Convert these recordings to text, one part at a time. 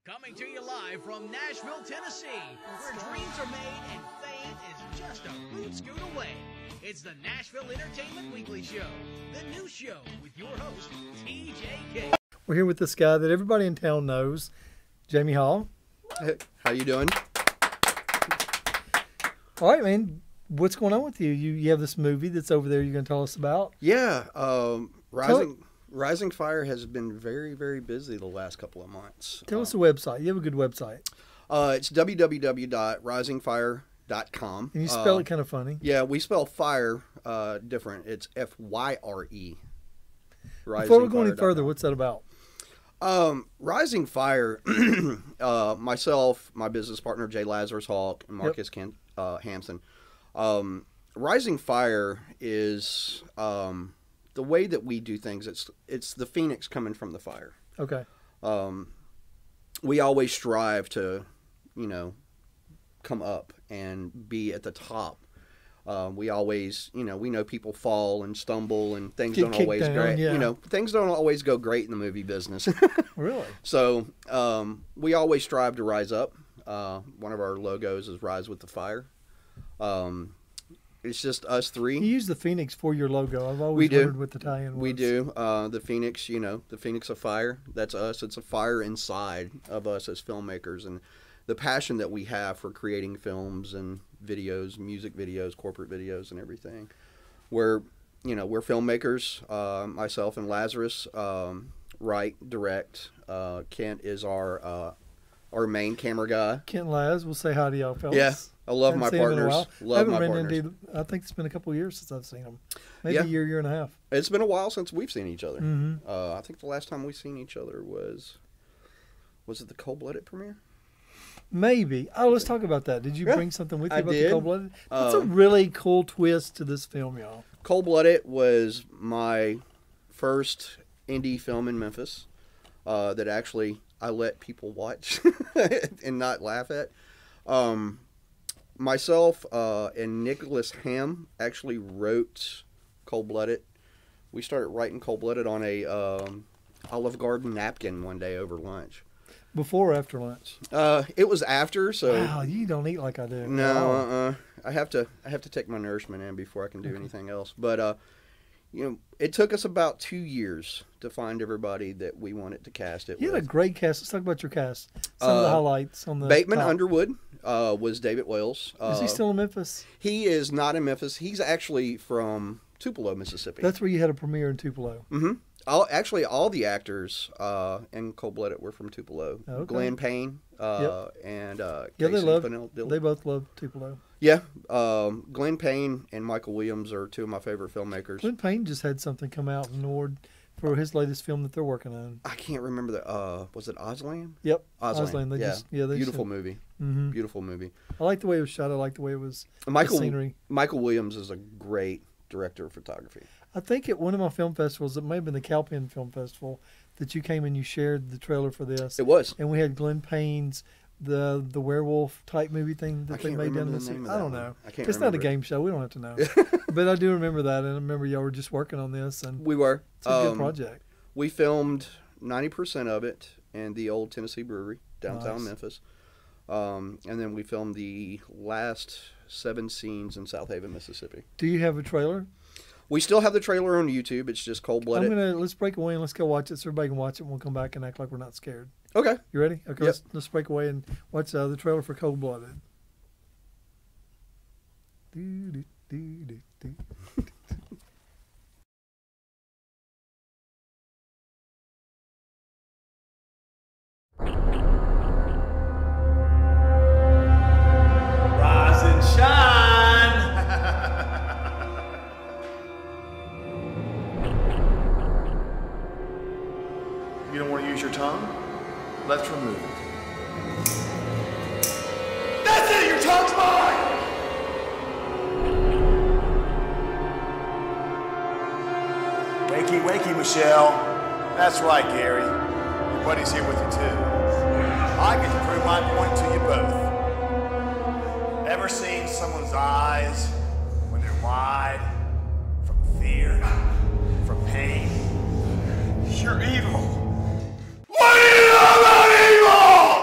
Coming to you live from Nashville, Tennessee, where dreams are made and fame is just a boot scoot away. It's the Nashville Entertainment Weekly Show, the new show with your host, TJK. We're here with this guy that everybody in town knows, Jamie Hall. Hey, how you doing? All right, man. What's going on with you? You have this movie that's over there you're going to tell us about? Yeah, Rising Fire has been very, very busy the last couple of months. Tell us the website. You have a good website. It's www.risingfire.com. And you spell it kind of funny. Yeah, we spell fire different. It's F-Y-R-E. Before we go any further, what's that about? Rising Fire, myself, my business partner, Jay Lazarus Hawk, and Marcus Hampson. Rising Fire is... the way that we do things, it's the phoenix coming from the fire. Okay. We always strive to, come up and be at the top. We always, we know people fall and stumble and things don't always great. Yeah. Things don't always go great in the movie business. Really? So we always strive to rise up. One of our logos is Rise with the Fire. It's just us three. You use the Phoenix for your logo. I've always wondered what the tie-in was. We do. The Phoenix, the Phoenix of Fire, that's us. It's a fire inside of us as filmmakers. And the passion that we have for creating films and videos, music videos, corporate videos, and everything. We're filmmakers. Myself and Lazarus write, direct. Kent is our main camera guy. Kent Laz, we'll say hi to y'all, fellas. Yeah. I love my partners. Love my partners. I think it's been a couple of years since I've seen them. Maybe a year and a half. It's been a while since we've seen each other. Mm-hmm. I think the last time we seen each other was it the Cold Blooded premiere? Maybe. Oh, let's talk about that. Did you bring something with you about the Cold Blooded? That's a really cool twist to this film, y'all. Cold Blooded was my first indie film in Memphis that actually I let people watch and not laugh at. Myself and Nicholas Ham actually wrote Cold Blooded. We started writing Cold Blooded on a Olive Garden napkin one day over lunch. Before or after lunch? It was after. So wow, you don't eat like I do. No, I have to take my nourishment in before I can do anything else. But it took us about 2 years to find everybody that we wanted to cast it with. You had a great cast. Let's talk about your cast. Some of the highlights on the Bateman top. Underwood was David Wales. Is he still in Memphis? He is not in Memphis. He's actually from Tupelo, Mississippi. That's where you had a premiere in Tupelo. Mm-hmm. All the actors in Cold Blooded were from Tupelo. Okay. Glenn Payne and they Casey both love Tupelo. Yeah, Glenn Payne and Michael Williams are two of my favorite filmmakers. Glenn Payne just had something come out in Nord for his latest film that they're working on. I can't remember the. Was it Ozland? Yep, Ozland. They beautiful movie. Mm-hmm. Beautiful movie. I like the way it was shot. I like the way it was. The scenery. Michael Williams is a great director of photography. I think at one of my film festivals, it may have been the Cowpen Film Festival, that you came and you shared the trailer for this. It was. And we had Glenn Payne's the werewolf type movie thing that they made down in the city. I don't know. It's not a game show. We don't have to know. But I do remember that, and I remember y'all were just working on this. And we were. It's a good project. We filmed 90% of it in the old Tennessee Brewery, downtown Memphis. And then we filmed the last 7 scenes in South Haven, Mississippi. Do you have a trailer? We still have the trailer on YouTube. It's just Cold Blooded. Let's break away and let's go watch it so everybody can watch it, and we'll come back and act like we're not scared. Okay. You ready? Okay, yep. Let's break away and watch the trailer for Cold Blooded. Rise and shine! You don't want to use your tongue? Let's remove it. That's it! Your tongue's mine! Wakey, wakey, Michelle. That's right, Gary. Your buddy's here with you, too. I get to prove my point to you both. Ever seen someone's eyes when they're wide from fear, from pain? You're evil. What do you know about evil?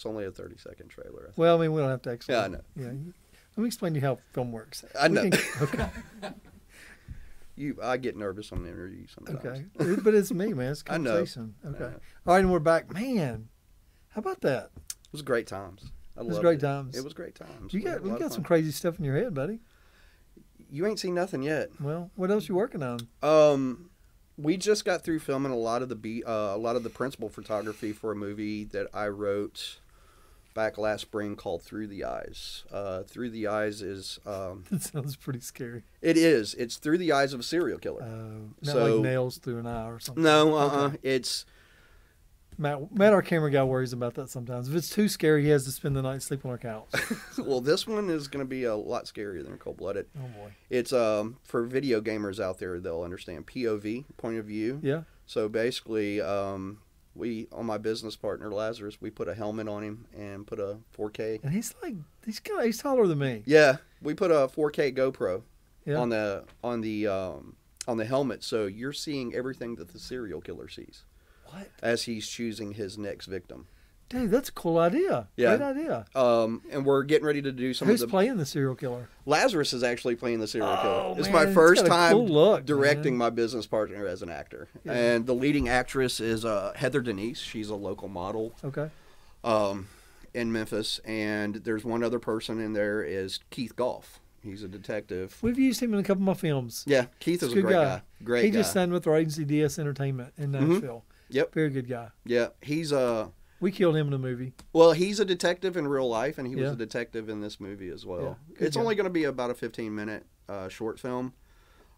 It's only a 30-second trailer. I think. Well, I mean, we don't have to explain. Yeah, I know. Yeah, let me explain to you how film works. I know. Okay. I get nervous on the interview sometimes. Okay, but it's me, man. It's a I know. conversation. Okay. All right, and we're back. Man, how about that? It was great times. It was great times. It was great times. You got some crazy stuff in your head, buddy. You ain't seen nothing yet. Well, what else you working on? We just got through filming a lot of the principal photography for a movie that I wrote back last spring called Through the Eyes. Through the Eyes is... That sounds pretty scary. It is. It's through the eyes of a serial killer. Not like nails through an eye or something. No, Okay. It's... Matt, our camera guy, worries about that sometimes. If it's too scary, he has to spend the night sleep on our couch. Well, this one is going to be a lot scarier than Cold Blooded. Oh, boy. It's, for video gamers out there, they'll understand POV, point of view. Yeah. So basically, on my business partner, Lazarus, we put a helmet on him and put a 4K. And he's taller than me. Yeah, we put a 4K GoPro Yeah. on the helmet, so you're seeing everything that the serial killer sees. What? As he's choosing his next victim. Dude, that's a cool idea. Yeah. Great idea. And we're getting ready to do Who's playing the serial killer? Lazarus is actually playing the serial killer. It's man, my first got a time cool look, directing man. my business partner as an actor. Yeah. And the leading actress is Heather Denise. She's a local model Okay. in Memphis. And there's one other person in there is Keith Goff. He's a detective. We've used him in a couple of my films. Yeah, Keith is a good great guy. Great He guy. just signed with our agency, DS Entertainment, in Nashville. Yep. Very good guy. Yeah, he's We killed him in a movie. well, he's a detective in real life, and he was Yeah. a detective in this movie as well. Yeah, good It's guy. only going to be about a 15-minute short film,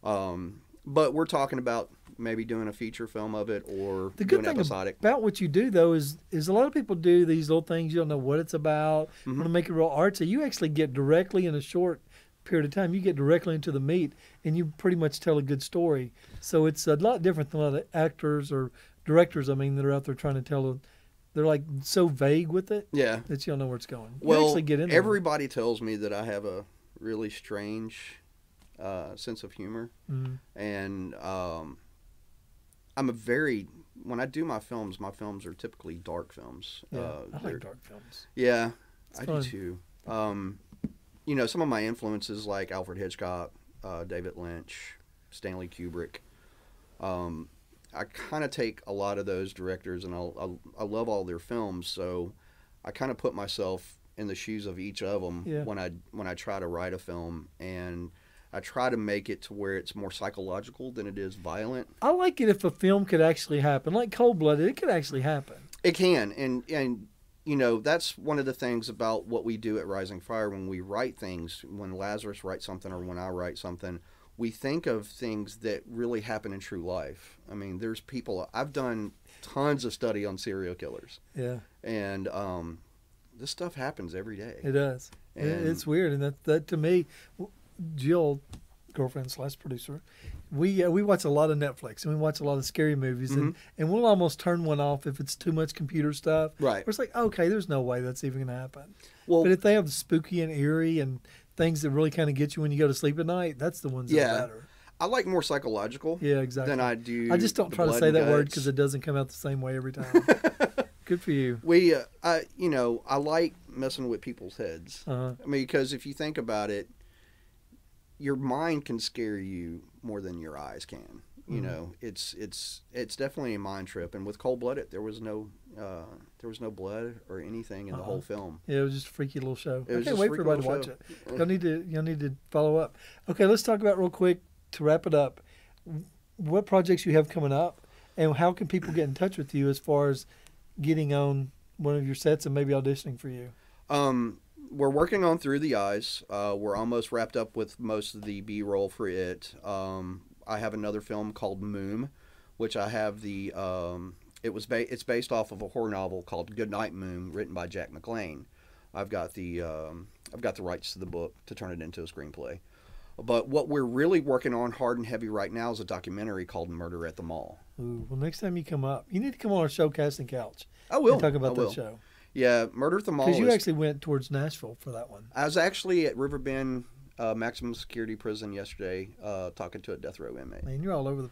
but we're talking about maybe doing a feature film of it or The doing good thing episodic. about what you do, though, is a lot of people do these little things. You don't know what it's about. Mm-hmm. Want to make it real artsy. You actually get directly in a short period of time. You get directly into the meat, and you pretty much tell a good story. So it's a lot different than a lot of actors or directors, that are out there trying to tell they're like so vague with it Yeah. that you don't know where it's going. You Well, actually get in there. everybody tells me that I have a really strange sense of humor, Mhm. and when I do my films are typically dark films. Yeah, I they're- like dark films. Yeah, It's I fun. do too. Some of my influences like Alfred Hitchcock, David Lynch, Stanley Kubrick. I kind of take a lot of those directors, and I love all their films. So I kind of put myself in the shoes of each of them Yeah. when I try to write a film, and I try to make it to where it's more psychological than it is violent. I like it if a film could actually happen, like Cold Blooded. It could actually happen. It can, and that's one of the things about what we do at Rising Fire when we write things. When Lazarus writes something or when I write something, we think of things that really happen in true life. I mean, there's people. I've done tons of study on serial killers, Yeah, and this stuff happens every day. it does. And- It's weird, and that to me, Jill, girlfriend / producer, we watch a lot of Netflix and we watch a lot of scary movies, and we'll almost turn one off if it's too much computer stuff. Right. Where it's like, okay, there's no way that's even gonna happen. Well, But if they have spooky and eerie and things that really kind of get you when you go to sleep at night, that's the ones that Yeah. are better. I like more psychological Yeah, exactly. than I do. I just don't the try to blood say and that word guts. because it doesn't come out the same way every time. Good for you. I like messing with people's heads. Uh-huh. I mean, because if you think about it, your mind can scare you more than your eyes can. You know, it's definitely a mind trip. And with Cold Blooded, there was no blood or anything in the whole film. Yeah, it was just a freaky little show. It I was can't just wait a for freaky everybody to little watch show. it. Y'all need to follow up. Okay, let's talk about real quick to wrap it up. What projects you have coming up, and how can people get in touch with you as far as getting on one of your sets and maybe auditioning for you? We're working on Through the Eyes. We're almost wrapped up with most of the B-roll for it. I have another film called Moom, which I have the. It's based off of a horror novel called Goodnight Moom, written by Jack McLean. I've got the rights to the book to turn it into a screenplay. But what we're really working on hard and heavy right now is a documentary called Murder at the Mall. Ooh, well, next time you come up, you need to come on our show, Casting Couch. I will. And talk about I that will. show. Yeah, Murder at the Mall. Because you is- actually went towards Nashville for that one. I was actually at Riverbend Maximum Security Prison yesterday talking to a death row inmate. Man, you're all over the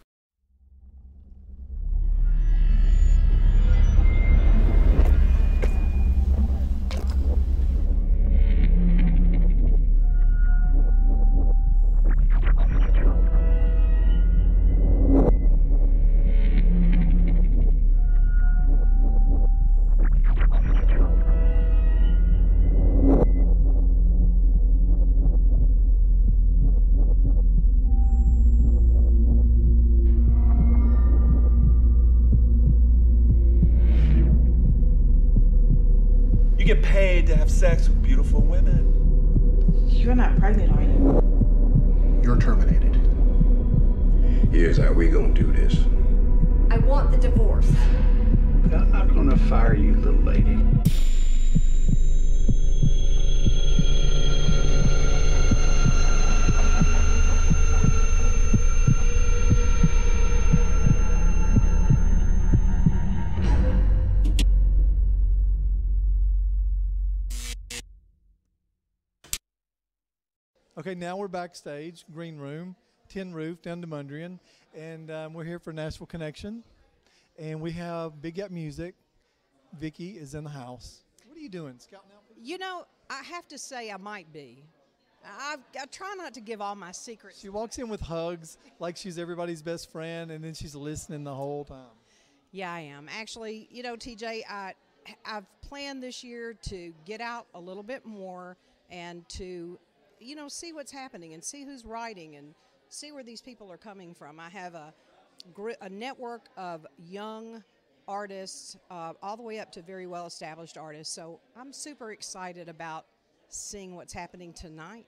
get paid to have sex with beautiful women. You're not pregnant, are you? You're terminated. Here's how we gonna do this. I want the divorce. I'm not gonna fire you, little lady. Okay, now we're backstage, green room, tin roof down to Mundrian, and we're here for Nashville Connection, and we have Big Gap Music. Vicky is in the house. What are you doing, scouting out? You know, I have to say I might be. I try not to give all my secrets. She walks in with hugs like she's everybody's best friend, and then she's listening the whole time. Yeah, I am. Actually, you know, TJ, I've planned this year to get out a little bit more and to, you know, see what's happening and see who's writing and see where these people are coming from. I have a network of young artists all the way up to very well-established artists. So I'm super excited about seeing what's happening tonight.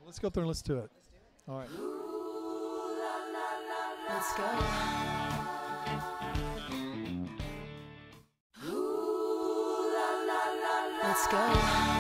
Let's go through and listen to it. All right. Let's go. Let's go.